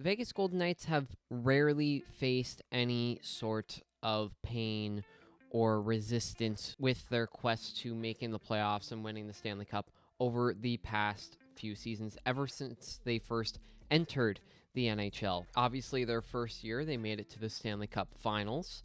The Vegas Golden Knights have rarely faced any sort of pain or resistance with their quest to making the playoffs and winning the Stanley Cup over the past few seasons, ever since they first entered the NHL. Obviously, their first year, they made it to the Stanley Cup Finals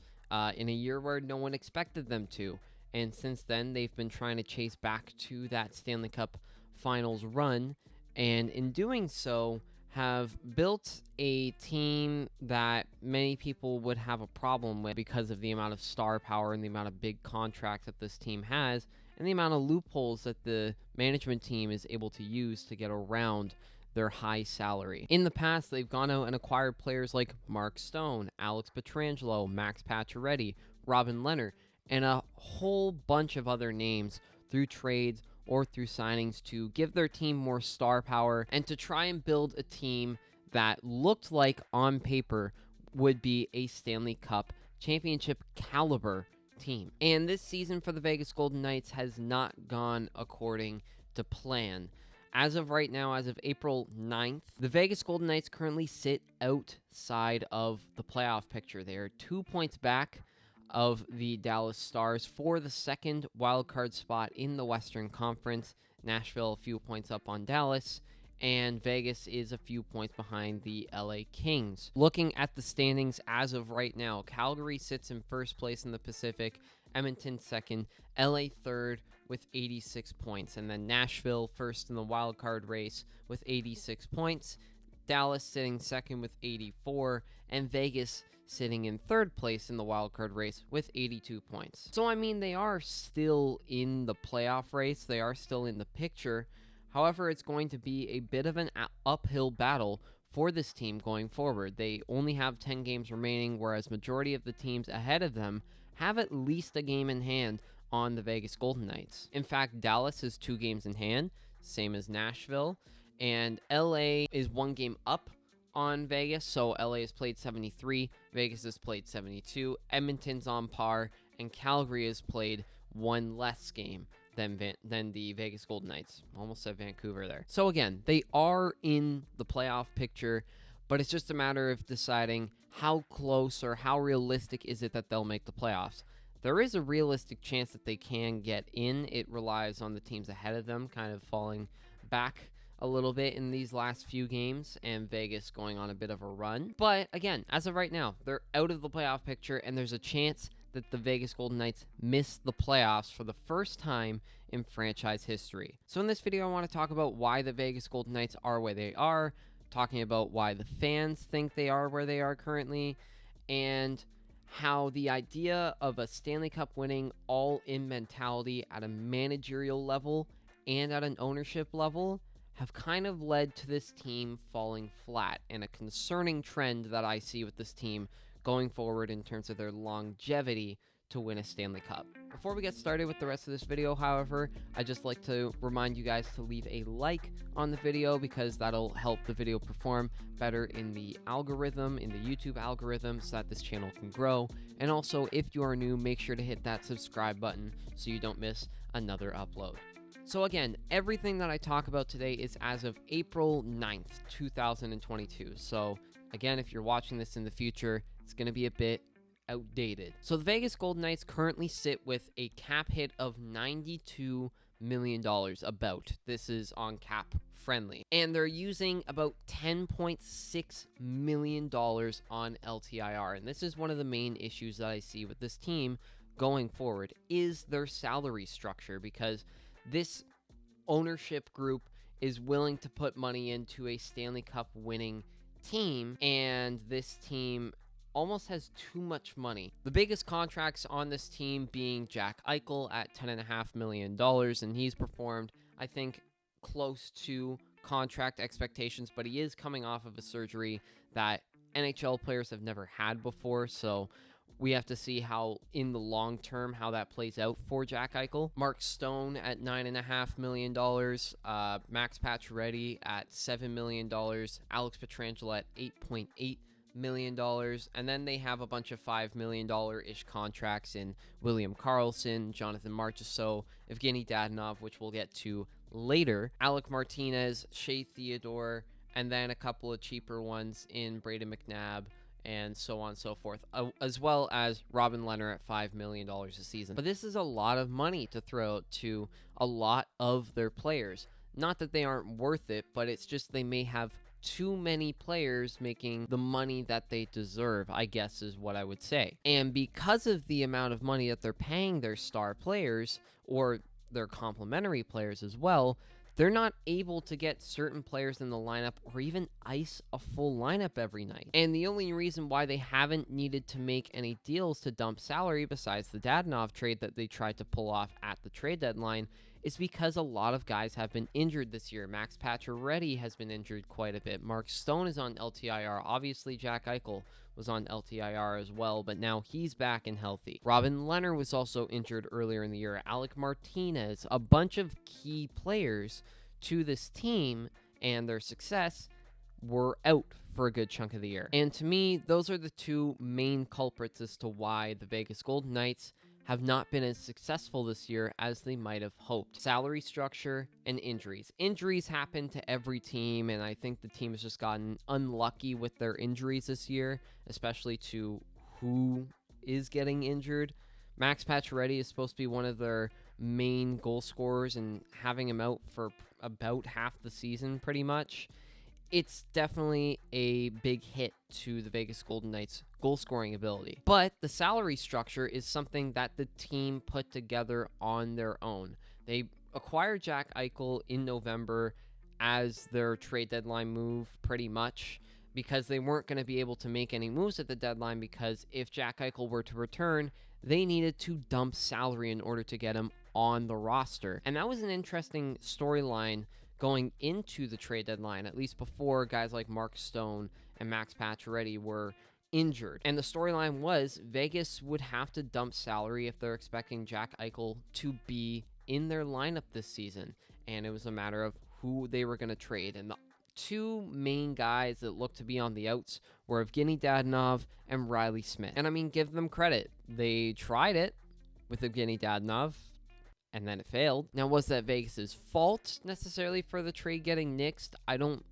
in a year where no one expected them to. And since then, they've been trying to chase back to that Stanley Cup Finals run. And in doing so, have built a team that many people would have a problem with because of the amount of star power and the amount of big contracts that this team has and the amount of loopholes that the management team is able to use to get around their high salary. In the past, they've gone out and acquired players like Mark Stone, Alex Pietrangelo, Max Pacioretty, Robin Leonard, and a whole bunch of other names through trades or through signings to give their team more star power and to try and build a team that looked like on paper would be a Stanley Cup championship caliber team. And this season for the Vegas Golden Knights has not gone according to plan. As of right now, as of April 9th, the Vegas Golden Knights currently sit outside of the playoff picture. They are 2 points back of the Dallas Stars for the second wildcard spot in the Western Conference. Nashville a few points up on Dallas, and Vegas is a few points behind the LA Kings. Looking at the standings as of right now, Calgary sits in first place in the Pacific, Edmonton second, LA third with 86 points, and then Nashville first in the wildcard race with 86 points, Dallas sitting second with 84, and Vegas sitting in third place in the wildcard race with 82 points. So, I mean, they are still in the playoff race. They are still in the picture. However, it's going to be a bit of an uphill battle for this team going forward. They only have 10 games remaining, whereas majority of the teams ahead of them have at least a game in hand on the Vegas Golden Knights. In fact, Dallas is 2 games in hand, same as Nashville, and LA is 1 game up on Vegas, so LA has played 73, Vegas has played 72, Edmonton's on par, and Calgary has played 1 less game than the Vegas Golden Knights. Almost said Vancouver there. So again, they are in the playoff picture, but it's just a matter of deciding how close or how realistic is it that they'll make the playoffs. There is a realistic chance that they can get in. It relies on the teams ahead of them kind of falling back a little bit in these last few games and Vegas going on a bit of a run. But again, as of right now, they're out of the playoff picture, and there's a chance that the Vegas Golden Knights miss the playoffs for the first time in franchise history. So in this video, I want to talk about why the Vegas Golden Knights are where they are, talking about why the fans think they are where they are currently, and how the idea of a Stanley Cup winning all-in mentality at a managerial level and at an ownership level have kind of led to this team falling flat, and a concerning trend that I see with this team going forward in terms of their longevity to win a Stanley Cup. Before we get started with the rest of this video, however, I'd just like to remind you guys to leave a like on the video because that'll help the video perform better in the algorithm, in the YouTube algorithm, so that this channel can grow. And also, if you are new, make sure to hit that subscribe button so you don't miss another upload. So again, everything that I talk about today is as of April 9th, 2022. So again, if you're watching this in the future, it's going to be a bit outdated. So the Vegas Golden Knights currently sit with a cap hit of $92 million about. This is on cap friendly. And they're using about $10.6 million on LTIR. And this is one of the main issues that I see with this team going forward is their salary structure, because this ownership group is willing to put money into a Stanley Cup winning team, and this team almost has too much money. The biggest contracts on this team being Jack Eichel at $10.5 million, and he's performed, I think, close to contract expectations, but he is coming off of a surgery that NHL players have never had before, so we have to see how, in the long term, how that plays out for Jack Eichel. Mark Stone at $9.5 million, Max Pacioretty at $7 million, Alex Pietrangelo at $8.8 million, and then they have a bunch of $5 million-ish contracts in William Karlsson, Jonathan Marchessault, Evgeny Dadonov, which we'll get to later, Alec Martinez, Shea Theodore, and then a couple of cheaper ones in Braden McNabb, and so on and so forth, as well as Robin Lehner at $5 million a season. But this is a lot of money to throw out to a lot of their players. Not that they aren't worth it, but it's just they may have too many players making the money that they deserve, I guess is what I would say. And because of the amount of money that they're paying their star players, or their complementary players as well, they're not able to get certain players in the lineup or even ice a full lineup every night. And the only reason why they haven't needed to make any deals to dump salary besides the Dadonov trade that they tried to pull off at the trade deadline is because a lot of guys have been injured this year. Max Pacioretty has been injured quite a bit. Mark Stone is on LTIR. Obviously, Jack Eichel was on LTIR as well, but now he's back and healthy. Robin Lehner was also injured earlier in the year. Alec Martinez, a bunch of key players to this team and their success were out for a good chunk of the year. And to me, those are the two main culprits as to why the Vegas Golden Knights have not been as successful this year as they might have hoped. Salary structure and injuries. Injuries happen to every team, and I think the team has just gotten unlucky with their injuries this year, especially to who is getting injured. Max Pacioretty is supposed to be one of their main goal scorers, and having him out for about half the season pretty much, it's definitely a big hit to the Vegas Golden Knights' goal-scoring ability. But the salary structure is something that the team put together on their own. They acquired Jack Eichel in November as their trade deadline move, pretty much, because they weren't going to be able to make any moves at the deadline, because if Jack Eichel were to return, they needed to dump salary in order to get him on the roster. And that was an interesting storyline going into the trade deadline, at least before guys like Mark Stone and Max Pacioretty were injured. And the storyline was Vegas would have to dump salary if they're expecting Jack Eichel to be in their lineup this season. And it was a matter of who they were going to trade. And the two main guys that looked to be on the outs were Evgeny Dadonov and Riley Smith. And I mean, give them credit. They tried it with Evgeny Dadonov, and then it failed. Now, was that Vegas's fault necessarily for the trade getting nixed? I don't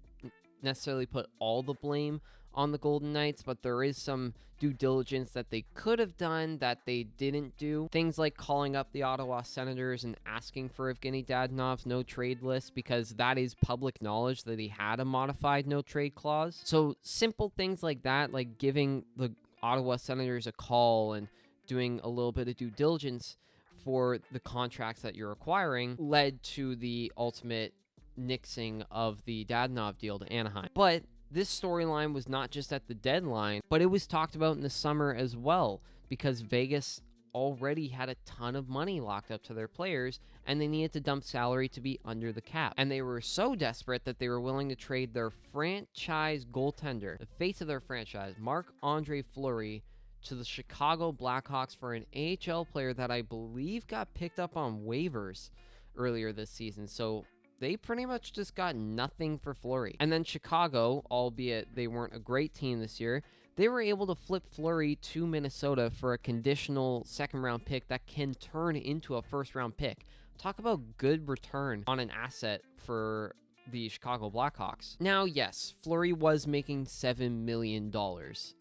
necessarily put all the blame on the Golden Knights, but there is some due diligence that they could have done that they didn't do. Things like calling up the Ottawa Senators and asking for Evgeny Dadonov's no-trade list, because that is public knowledge that he had a modified no-trade clause. So simple things like that, like giving the Ottawa Senators a call and doing a little bit of due diligence for the contracts that you're acquiring, led to the ultimate nixing of the Dadonov deal to Anaheim. But this storyline was not just at the deadline, but it was talked about in the summer as well, because Vegas already had a ton of money locked up to their players, and they needed to dump salary to be under the cap. And they were so desperate that they were willing to trade their franchise goaltender, the face of their franchise, Marc-Andre Fleury, to the Chicago Blackhawks for an AHL player that I believe got picked up on waivers earlier this season. So they pretty much just got nothing for Fleury. And then Chicago, albeit they weren't a great team this year, they were able to flip Fleury to Minnesota for a conditional second-round pick that can turn into a first-round pick. Talk about good return on an asset for the Chicago Blackhawks. Now, yes, Fleury was making $7 million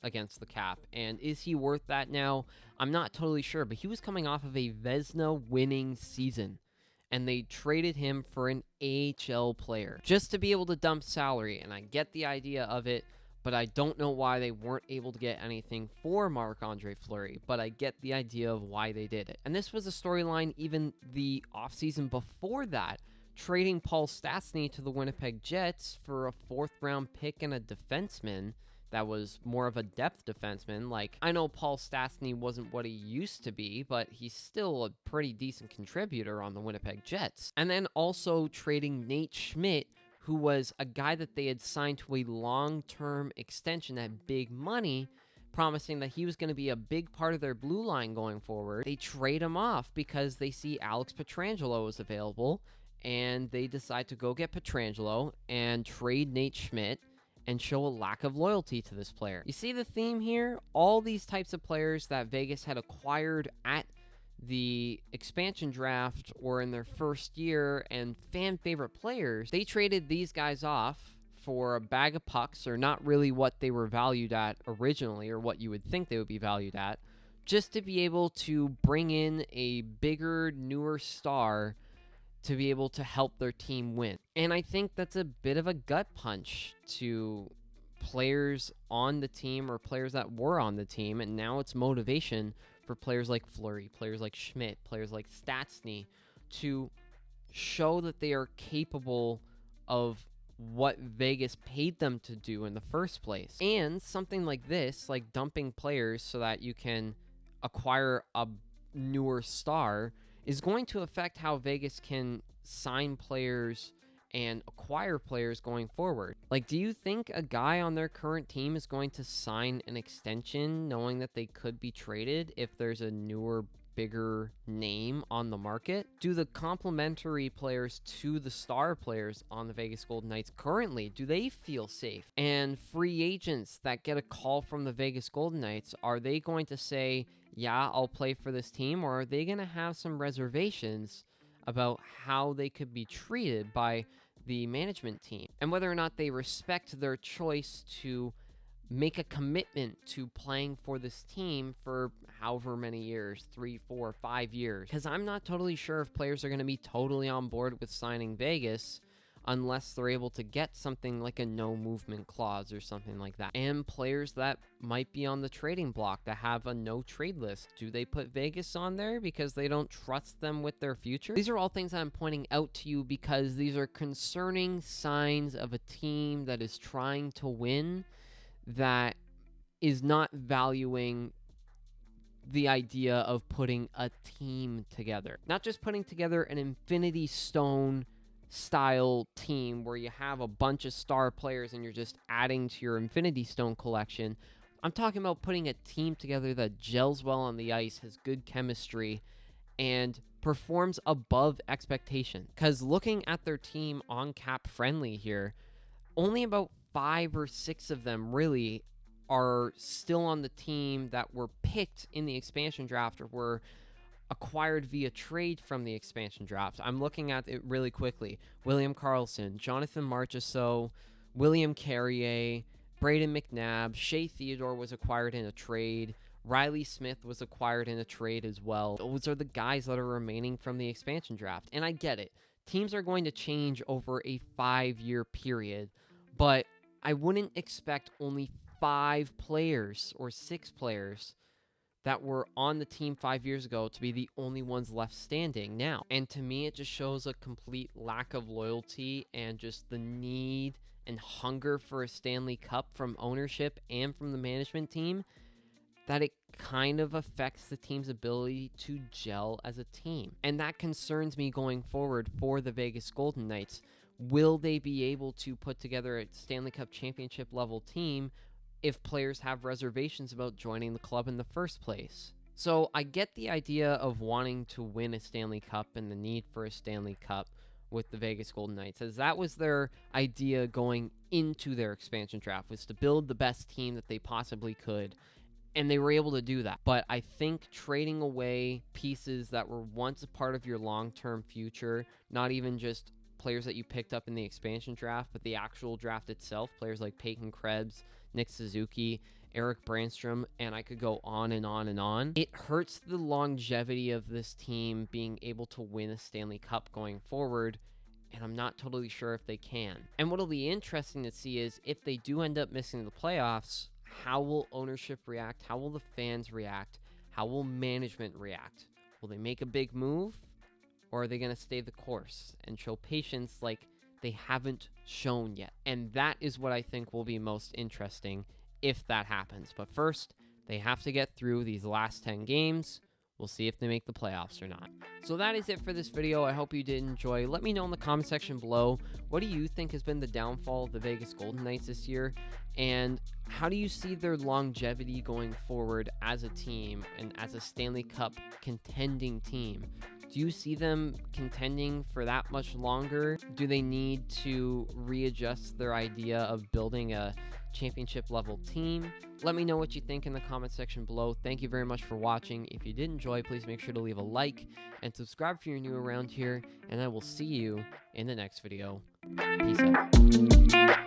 against the cap, and is he worth that now? I'm not totally sure, but he was coming off of a Vezina winning season, and they traded him for an AHL player just to be able to dump salary, and I get the idea of it, but I don't know why they weren't able to get anything for Marc-Andre Fleury, but I get the idea of why they did it. And this was a storyline even the offseason before that, trading Paul Stastny to the Winnipeg Jets for a fourth-round pick and a defenseman that was more of a depth defenseman. Like, I know Paul Stastny wasn't what he used to be, but he's still a pretty decent contributor on the Winnipeg Jets. And then also trading Nate Schmidt, who was a guy that they had signed to a long-term extension at big money, promising that he was going to be a big part of their blue line going forward. They trade him off because they see Alex Pietrangelo is available, and they decide to go get Pietrangelo and trade Nate Schmidt and show a lack of loyalty to this player. You see the theme here? All these types of players that Vegas had acquired at the expansion draft or in their first year and fan favorite players, they traded these guys off for a bag of pucks, or not really what they were valued at originally, or what you would think they would be valued at, just to be able to bring in a bigger, newer star to be able to help their team win. And I think that's a bit of a gut punch to players on the team, or players that were on the team, and now it's motivation for players like Fleury, players like Schmidt, players like Stastny to show that they are capable of what Vegas paid them to do in the first place. And something like this, like dumping players so that you can acquire a newer star, is going to affect how Vegas can sign players and acquire players going forward. Like, do you think a guy on their current team is going to sign an extension knowing that they could be traded if there's a newer, bigger name on the market? Do the complementary players to the star players on the Vegas Golden Knights currently, do they feel safe? And free agents that get a call from the Vegas Golden Knights, are they going to say, yeah, I'll play for this team, or are they going to have some reservations about how they could be treated by the management team, and whether or not they respect their choice to make a commitment to playing for this team for however many years, 3, 4, 5 years? Because I'm not totally sure if players are going to be totally on board with signing Vegas unless they're able to get something like a no movement clause or something like that. And players that might be on the trading block that have a no trade list, do they put Vegas on there because they don't trust them with their future? These are all things I'm pointing out to you because these are concerning signs of a team that is trying to win, that is not valuing the idea of putting a team together. Not just putting together an Infinity Stone style team where you have a bunch of star players and you're just adding to your Infinity Stone collection. I'm talking about putting a team together that gels well on the ice, has good chemistry, and performs above expectation. Because looking at their team on Cap Friendly here, only about 5 or 6 of them really are still on the team that were picked in the expansion draft or were acquired via trade from the expansion draft. I'm looking at it really quickly. William Karlsson, Jonathan Marchessault, William Carrier, Braden McNabb, Shea Theodore was acquired in a trade. Riley Smith was acquired in a trade as well. Those are the guys that are remaining from the expansion draft. And I get it. Teams are going to change over a 5-year period, but I wouldn't expect only 5 players or 6 players that were on the team 5 years ago to be the only ones left standing now. And to me, it just shows a complete lack of loyalty and just the need and hunger for a Stanley Cup from ownership and from the management team, that it kind of affects the team's ability to gel as a team. And that concerns me going forward for the Vegas Golden Knights. Will they be able to put together a Stanley Cup championship level team if players have reservations about joining the club in the first place? So I get the idea of wanting to win a Stanley Cup and the need for a Stanley Cup with the Vegas Golden Knights, as that was their idea going into their expansion draft, was to build the best team that they possibly could, and they were able to do that. But I think trading away pieces that were once a part of your long-term future, not even just players that you picked up in the expansion draft, but the actual draft itself, players like Peyton Krebs, Nick Suzuki, Eric Brandstrom, and I could go on and on and on. It hurts the longevity of this team being able to win a Stanley Cup going forward, and I'm not totally sure if they can. And what'll be interesting to see is if they do end up missing the playoffs, how will ownership react? How will the fans react? How will management react? Will they make a big move, or are they going to stay the course and show patience like they haven't shown yet? And that is what I think will be most interesting if that happens. But first, they have to get through these last 10 games. We'll see if they make the playoffs or not. So that is it for this video. I hope you did enjoy. Let me know in the comment section below, what do you think has been the downfall of the Vegas Golden Knights this year? And how do you see their longevity going forward as a team and as a Stanley Cup contending team? Do you see them contending for that much longer? Do they need to readjust their idea of building a championship level team? Let me know what you think in the comment section below. Thank you very much for watching. If you did enjoy, please make sure to leave a like and subscribe if you're new around here, and I will see you in the next video. Peace out.